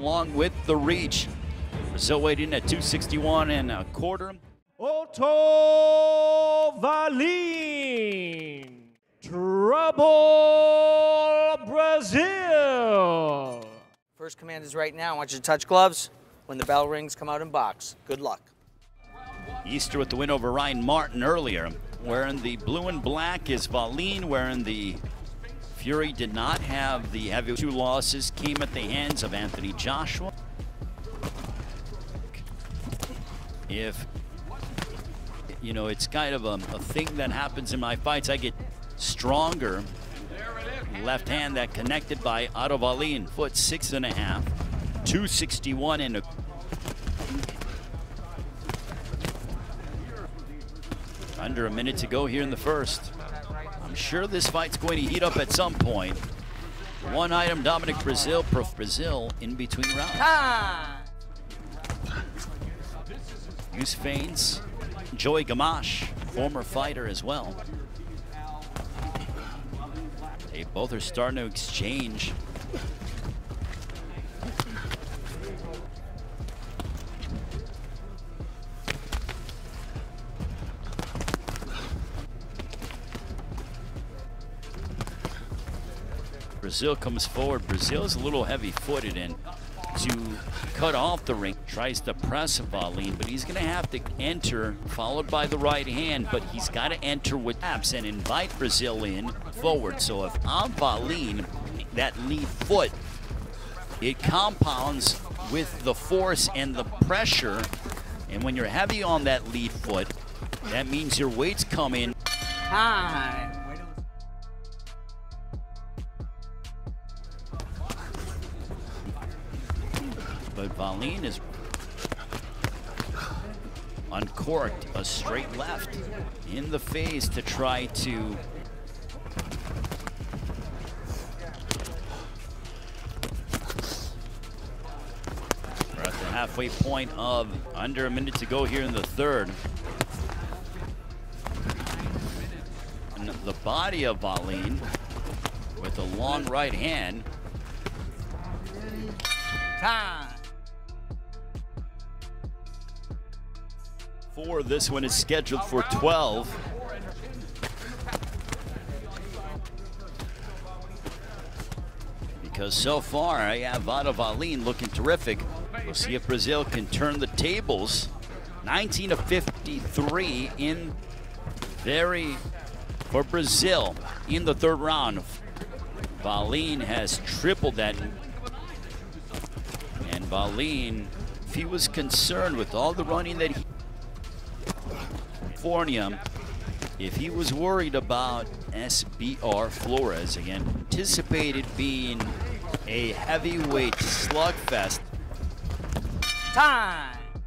along with the reach. Brazil weighed in at 261 1/4. Otto Valim, Trouble Brazil. First command is right now. I want you to touch gloves. When the bell rings, come out and box. Good luck. Easter with the win over Ryan Martin earlier. Wearing the blue and black is Valim, wearing the Fury did not have the heavy. 2 losses came at the hands of Anthony Joshua. If, you know, it's kind of a thing that happens in my fights, I get stronger. Left hand that connected by Otto Valim, foot 6.5, 261 and a. Under a minute to go here in the first. I'm sure this fight's going to heat up at some point. One item, Dominic Brazil in between rounds. Use feints. Joey Gamache, former fighter as well. They both are starting to exchange. Brazil comes forward. Brazil's a little heavy-footed and to cut off the ring. Tries to press Valim, but he's going to have to enter, followed by the right hand, but he's got to enter with taps and invite Brazil in forward. So if I'm Valim, that lead foot, it compounds with the force and the pressure, and when you're heavy on that lead foot, that means your weights come in. But Valim is uncorked a straight left in the face to try to we're at the halfway point of under a minute to go here in the third. And the body of Valim with a long right hand. This one is scheduled for 12. Because so far I have Otto Valim looking terrific. We'll see if Brazil can turn the tables. 19 of 53 in for Brazil in the third round. Valim has tripled that. And Valim, if he was concerned with all the running that he if he was worried about SBR Flores, again, anticipated being a heavyweight slugfest.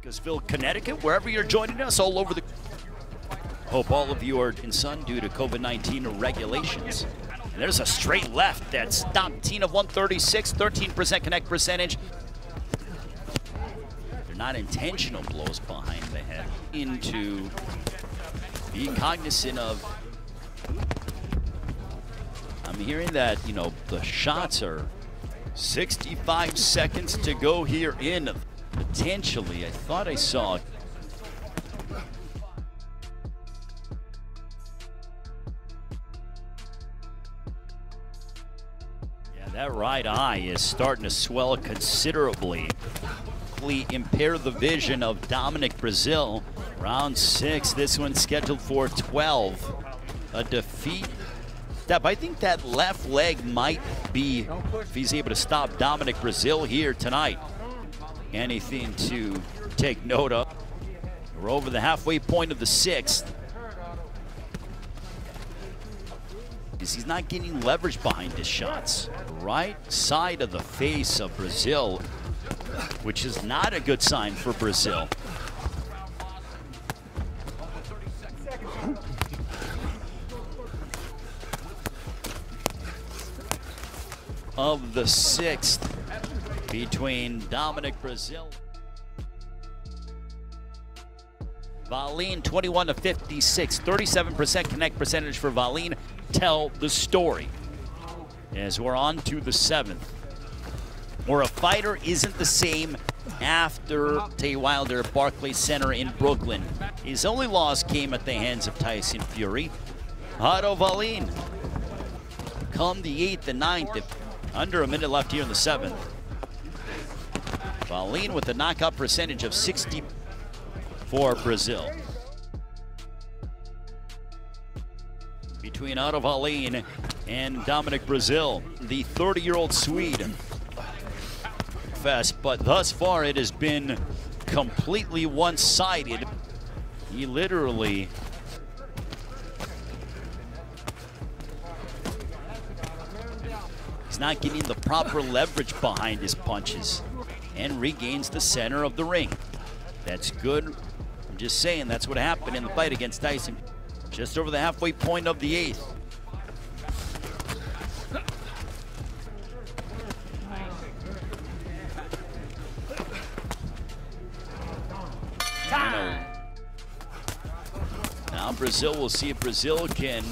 Because Connecticut, wherever you're joining us, all over the. Hope all of you are in sun due to COVID-19 regulations. And there's a straight left that stopped 10 of 136, 13% connect percentage. They're not intentional blows behind the head. Into being cognizant of, I'm hearing that, you know, the shots are 65 seconds to go here in. Potentially, I thought I saw. Yeah, that right eye is starting to swell considerably. Impair the vision of Dominic Brazil. Round 6, this one's scheduled for 12. A defeat. I think that left leg might be, if he's able to stop Dominic Brazil here tonight. Anything to take note of. We're over the halfway point of the 6th. He's not getting leverage behind his shots. Right side of the face of Brazil, which is not a good sign for Brazil. Of the 6th between Dominic Brazil. Valim 21 to 56, 37% connect percentage for Valim. Tell the story as we're on to the 7th. or a fighter isn't the same after Tay Wilder at Barclays Center in Brooklyn. His only loss came at the hands of Tyson Fury. Otto Wallin come the 8th and 9th, under a minute left here in the 7th. Wallin with a knockout percentage of 60 for Brazil. Between Otto Wallin and Dominic Brazil, the 30-year-old Swede. But thus far it has been completely one-sided. He literally is not getting the proper leverage behind his punches and regains the center of the ring. That's good. I'm just saying that's what happened in the fight against Tyson. Just over the halfway point of the 8th. Now Brazil, will see if Brazil can.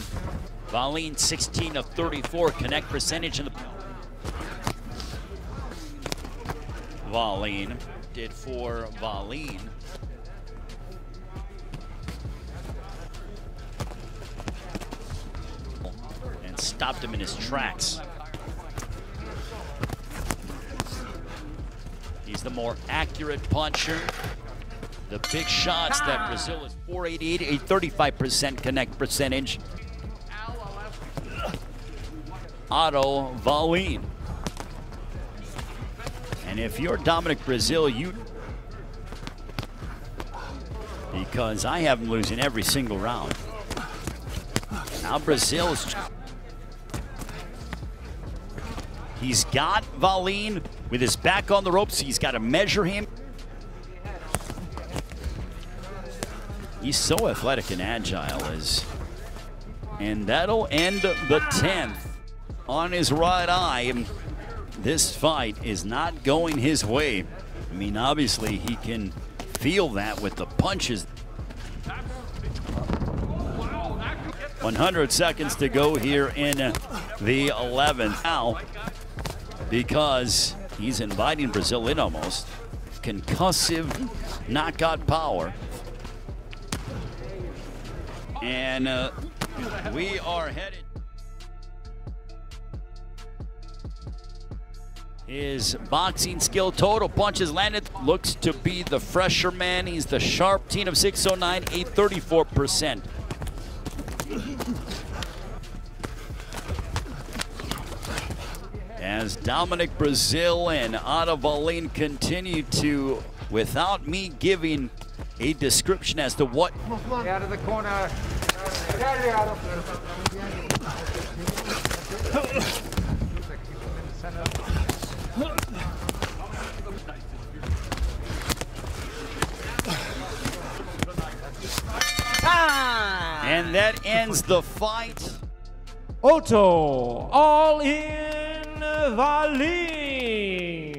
Wallin 16 of 34 connect percentage in the. Wallin did for Wallin. And stopped him in his tracks. He's the more accurate puncher. The big shots that Brazil is 488, a 35% connect percentage. Otto Wallin. And if you're Dominic Brazil, because I have him losing every single round. Now Brazil's, he's got Wallin with his back on the ropes. He's got to measure him. He's so athletic and agile, and that'll end the 10th on his right eye. This fight is not going his way. I mean, obviously he can feel that with the punches. 100 seconds to go here in the 11th. Now, because he's inviting Brazil in almost. Concussive knockout power. And we are headed. His boxing skill, total punches landed, looks to be the fresher man. He's the sharp teen of 609, a 34%. As Dominic Brazil and Otto Wallin continue to, without me giving a description as to what. Out of the corner. And that ends the fight. Otto, all in Wallin.